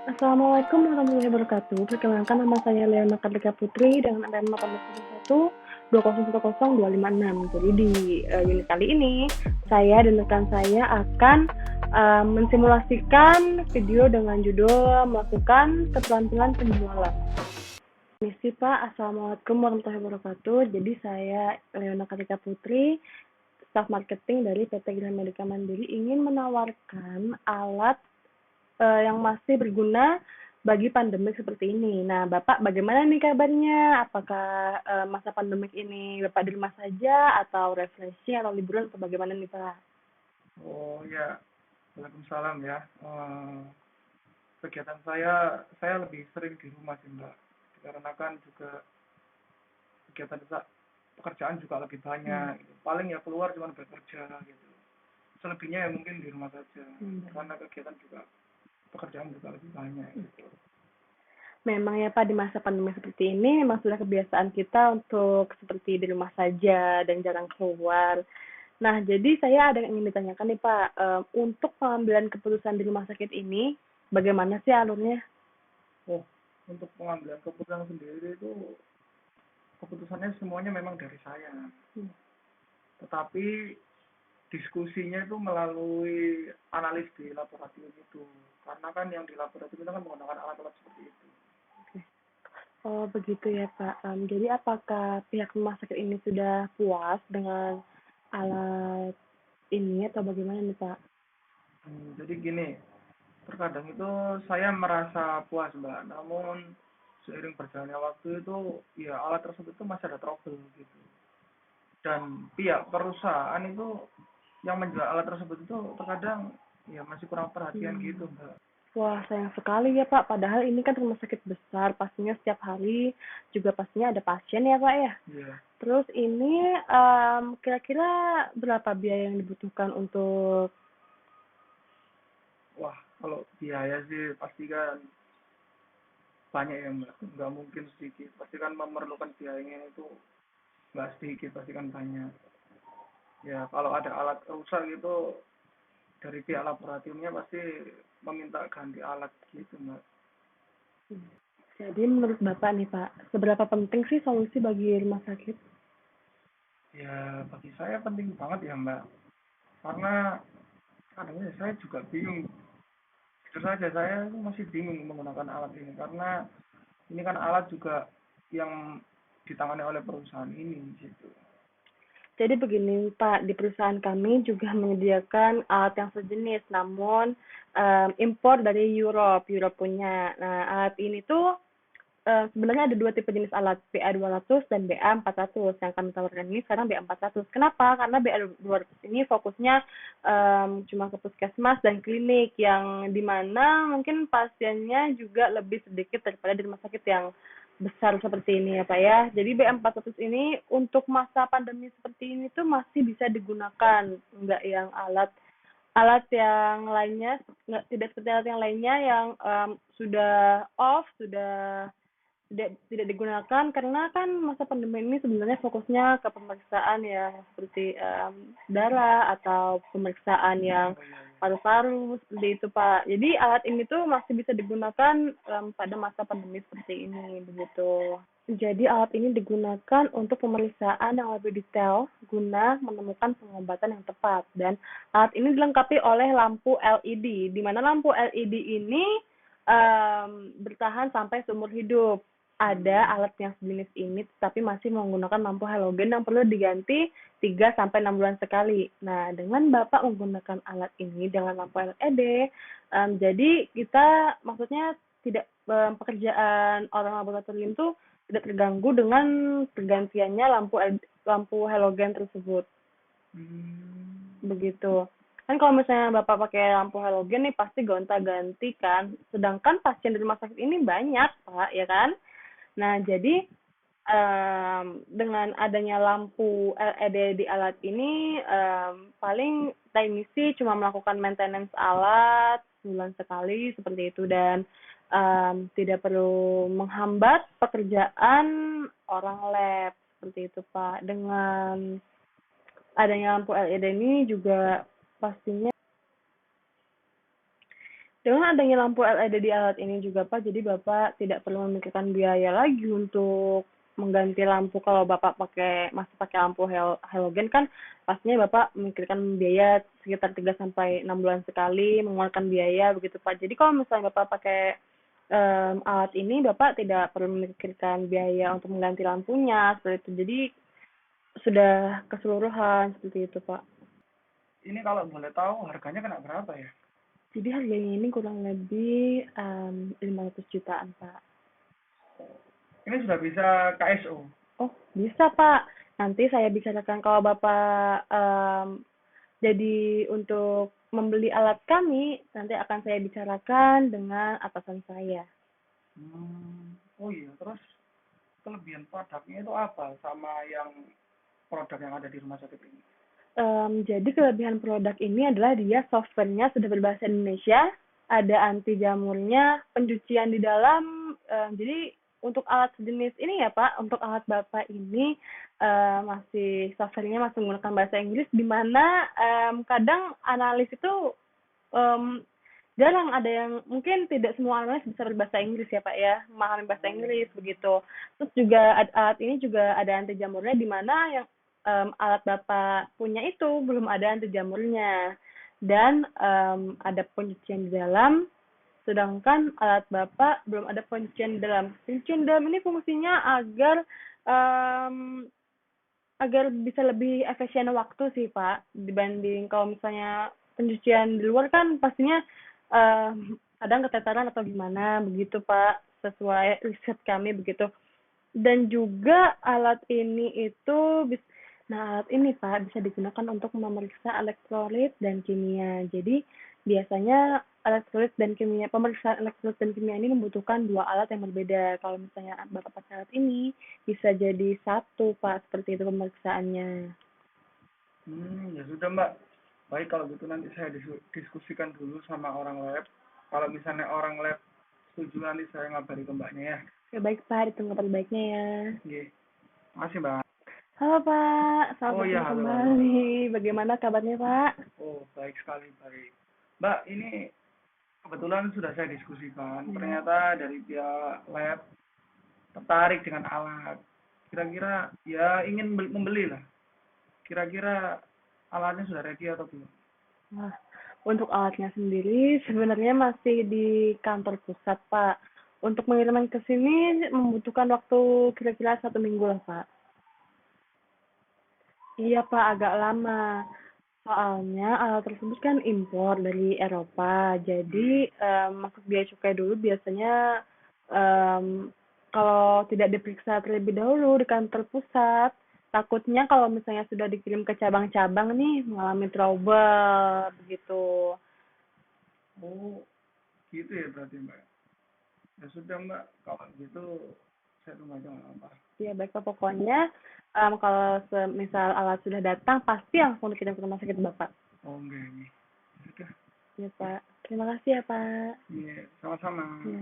Assalamualaikum warahmatullahi wabarakatuh. Perkenalkan nama saya Leona Kartika Putri dengan NPM 1801 Jadi di unit kali ini saya dan rekan saya akan mensimulasikan video dengan judul melakukan keterampilan penjualan. Misi Pak, Assalamualaikum warahmatullahi wabarakatuh. Jadi saya Leona Kartika Putri, staf marketing dari PT Graha Medica Mandiri ingin menawarkan alat yang masih berguna bagi pandemik seperti ini. Nah, Bapak bagaimana nih kabarnya? Apakah masa pandemik ini Bapak di rumah saja atau refreshing atau liburan atau bagaimana nih Pak? Oh ya, Waalaikumsalam ya. Kegiatan saya lebih sering di rumah sih Mbak. Dikarenakan juga kegiatan pekerjaan juga lebih banyak. Gitu. Paling ya keluar cuma bekerja gitu. Selebihnya ya mungkin di rumah saja. Karena kegiatan juga pekerjaan juga lebih banyak gitu. Memang ya Pak, di masa pandemi seperti ini memang sudah kebiasaan kita untuk seperti di rumah saja dan jarang keluar. Nah, jadi saya ada yang ingin ditanyakan nih Pak, untuk pengambilan keputusan di rumah sakit ini, bagaimana sih alurnya? Oh, untuk pengambilan keputusan sendiri itu keputusannya semuanya memang dari saya. Tetapi diskusinya itu melalui analis di laboratorium itu. Karena kan yang di laboratorium itu kan menggunakan alat-alat seperti itu. Oh, begitu ya, Pak. Jadi apakah pihak rumah sakit ini sudah puas dengan alat ini atau bagaimana nih, Pak? Jadi gini, terkadang itu saya merasa puas Mbak, namun seiring berjalannya waktu itu ya alat tersebut itu masih ada trouble gitu. Dan pihak perusahaan itu yang menjual alat tersebut itu terkadang ya masih kurang perhatian gitu Mbak. Wah, sayang sekali ya, Pak. Padahal ini kan rumah sakit besar, pastinya setiap hari juga pastinya ada pasien ya, Pak ya. Iya. Terus ini kira-kira berapa biaya yang dibutuhkan untuk Wah, kalau biaya sih pasti kan banyak ya Mbak, nggak mungkin sedikit. Pasti kan memerlukan biayanya itu nggak sedikit, pasti kan banyak. Ya kalau ada alat rusak gitu dari pihak laboratoriumnya pasti meminta ganti alat gitu Mbak. jadi menurut Bapak nih, Pak, seberapa penting sih solusi bagi rumah sakit? Ya bagi saya penting banget ya Mbak, karena kadang saya juga bingung. Jujur saja saya itu masih bingung menggunakan alat ini karena ini kan alat juga yang ditangani oleh perusahaan ini gitu. Jadi begini Pak, di perusahaan kami juga menyediakan alat yang sejenis, namun impor dari Europe punya. Nah, alat ini tuh sebenarnya ada dua tipe jenis alat, BA200 dan BA400. Yang kami tawarkan ini sekarang BA400. Kenapa? Karena BA200 ini fokusnya cuma ke puskesmas dan klinik, yang dimana mungkin pasiennya juga lebih sedikit daripada di rumah sakit yang besar seperti ini ya Pak ya. Jadi BM400 ini untuk masa pandemi seperti ini tuh masih bisa digunakan, enggak yang alat yang lainnya, nggak, tidak seperti alat yang lainnya yang sudah off, sudah tidak digunakan karena kan masa pandemi ini sebenarnya fokusnya ke pemeriksaan ya seperti darah atau pemeriksaan yang Oh iya iya. paru-paru seperti itu Pak. Jadi alat ini tuh masih bisa digunakan pada masa pandemi seperti ini begitu. Jadi alat ini digunakan untuk pemeriksaan yang lebih detail guna menemukan pengobatan yang tepat, dan alat ini dilengkapi oleh lampu LED, di mana lampu LED ini bertahan sampai seumur hidup. Ada alat yang sejenis ini tetapi masih menggunakan lampu halogen yang perlu diganti 3 sampai 6 bulan sekali. Nah, dengan Bapak menggunakan alat ini dengan lampu LED, jadi kita maksudnya tidak pekerjaan orang laboratorium tuh tidak terganggu dengan pergantiannya lampu halogen tersebut. Hmm, Begitu. Kan kalau misalnya Bapak pakai lampu halogen nih pasti gonta-ganti kan. Sedangkan pasien di rumah sakit ini banyak, Pak, ya kan? Nah, jadi dengan adanya lampu LED di alat ini paling teknisi cuma melakukan maintenance alat bulan sekali seperti itu, dan tidak perlu menghambat pekerjaan orang lab seperti itu Pak. Dengan adanya lampu LED ini juga pastinya Dengan adanya lampu LED di alat ini juga Pak, jadi Bapak tidak perlu memikirkan biaya lagi untuk mengganti lampu. Kalau Bapak masih pakai lampu halogen kan pastinya Bapak memikirkan biaya sekitar 3 sampai 6 bulan sekali, mengeluarkan biaya begitu Pak. Jadi kalau misalnya Bapak pakai alat ini, Bapak tidak perlu memikirkan biaya untuk mengganti lampunya seperti itu. Jadi sudah keseluruhan seperti itu Pak. Ini kalau boleh tahu harganya kena berapa ya? Jadi harganya ini kurang lebih 500 jutaan Pak. Ini sudah bisa KSO. Oh, bisa, Pak. Nanti saya bicarakan kalau Bapak jadi untuk membeli alat kami, nanti akan saya bicarakan dengan atasan saya. Oh iya, terus kelebihan produknya itu apa sama yang produk yang ada di rumah sakit ini? Jadi kelebihan produk ini adalah dia softwarenya sudah berbahasa Indonesia, ada anti jamurnya, pencucian di dalam. Jadi untuk alat sejenis ini ya Pak, untuk alat Bapak ini masih softwarenya masih menggunakan bahasa Inggris, di mana kadang analis itu em, jarang ada yang mungkin tidak semua analis bisa berbahasa Inggris ya Pak ya, memahami bahasa Inggris begitu. Terus juga alat ini juga ada anti jamurnya di mana yang alat Bapak punya itu belum ada anti jamurnya dan ada pencucian di dalam, sedangkan alat Bapak belum ada pencucian di dalam. Pencucian di dalam ini fungsinya em, agar bisa lebih efisien waktu sih Pak, dibanding kalau misalnya pencucian di luar kan pastinya kadang keteteran atau gimana begitu Pak, sesuai riset kami begitu. Dan juga alat ini itu alat ini Pak bisa digunakan untuk memeriksa elektrolit dan kimia. Jadi biasanya elektrolit dan kimia, pemeriksaan elektrolit dan kimia ini membutuhkan dua alat yang berbeda. Kalau misalnya Bapak pakai alat ini bisa jadi satu Pak, seperti itu pemeriksaannya. Ya sudah Mbak. Baik kalau gitu nanti saya diskusikan dulu sama orang lab. Kalau misalnya orang lab setuju nanti saya ngabari ke Mbaknya ya. Ya baik Pak, ditunggu kabar baiknya ya. Oke, makasih Mbak. Halo Pak, selamat Oh iya, bertemu halo halo. kembali. Bagaimana kabarnya Pak? Oh baik sekali baik. Mbak, ini kebetulan sudah saya diskusikan. Ya. Ternyata dari pihak lab tertarik dengan alat. Kira-kira ya ingin membeli lah. Kira-kira alatnya sudah ready atau belum? Wah, untuk alatnya sendiri sebenarnya masih di kantor pusat, Pak. Untuk pengiriman ke sini membutuhkan waktu kira-kira 1 minggu lah, Pak. Iya, Pak, agak lama. Soalnya alat tersebut kan impor dari Eropa. Jadi Hmm. masuk biaya cukai dulu biasanya em, kalau tidak diperiksa terlebih dahulu di kantor pusat, takutnya kalau misalnya sudah dikirim ke cabang-cabang nih mengalami trouble begitu. Oh, gitu ya berarti Mbak. Ya sudah Mbak, kalau gitu saya tunggu aja nggak apa. Ya baik Pak, pokoknya kalau misal alat sudah datang pasti langsung dikirim ke rumah sakit Bapak. Oh enggak ini. Sudah. Ya Pak. Terima kasih ya Pak. Iya, sama-sama. Ya.